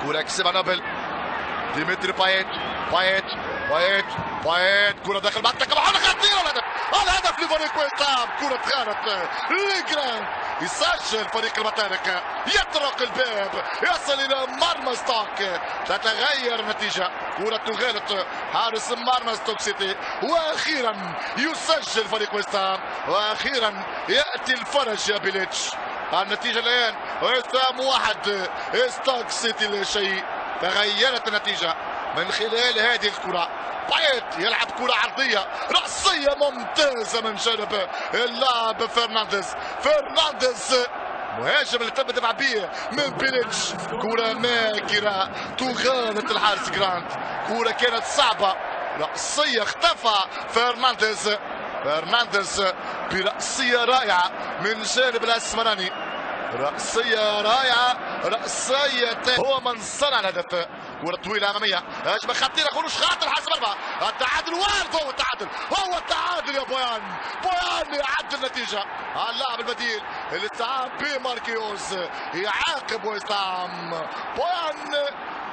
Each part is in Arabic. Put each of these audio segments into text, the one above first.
كرة يكسبها نابل. ديمتري بايت بايت بايت بايت، كرة داخل المنطقة، محاولة خطيرة. الهدف لفريق ويست هام. كرة خانت لجراند، يسجل فريق المطارق، يطرق الباب، يصل الى مرمى ستوك، تتغير النتيجة. كرة تغالط حارس مرمى ستوك سيتي، واخيرا يسجل فريق ويست هام، واخيرا ياتي الفرج يا بيليتش. النتيجة الان ويست هام 1 ستوك سيتي لا شيء. تغيرت النتيجة من خلال هذه الكرة. بايت يلعب كرة عرضية رأسية ممتازة من جانب اللاعب فرنانديز. مهاجم اللي تم دفع به من بيليتش. كرة ماكرة تغالط الحارس جراند. كرة كانت صعبة، رأسية اختفى فرنانديز برأسية رائعة من جانب الأسمراني. رأسية رائعة، رأسية هو من صنع الهدف. كرة طويلة أمامية، هجمة خطيرة، خروج خاطر حارس مرمى. التعادل وارد، هو التعادل يا بويان يعدل النتيجة. اللاعب البديل اللي استعان به ماركيوس يعاقب ويست هام. بويان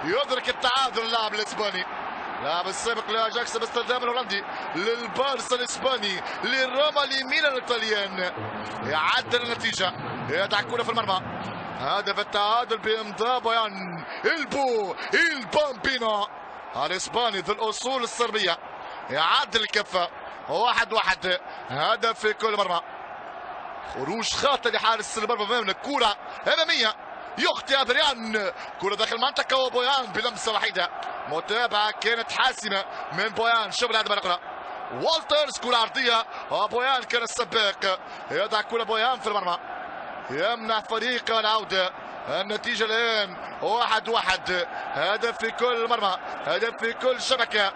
يدرك التعادل. اللاعب الإسباني، لاعب السابق لاجاكس باستخدام الهولندي، للبارسا الاسباني، للروما، لميلان الايطاليان، يعدل النتيجة، يدع كرة في المرمى. هدف التعادل بامضاء بويان البامبينو الاسباني ذو الاصول الصربية، يعدل الكفة. 1-1، هدف في كل مرمى. خروج خاطئ لحارس المرمى امامنا. كرة امامية يخطئ ادريان، كرة داخل المنطقة وبويان بلمسة وحيدة. متابعة كانت حاسمة من بويان. شوف الهدف الأخرى، والترز كرة عرضية وبويان كان السباق، يضع كرة بويان في المرمى، يمنع فريق العودة. النتيجة الآن 1-1، هدف في كل مرمى، هدف في كل شبكة.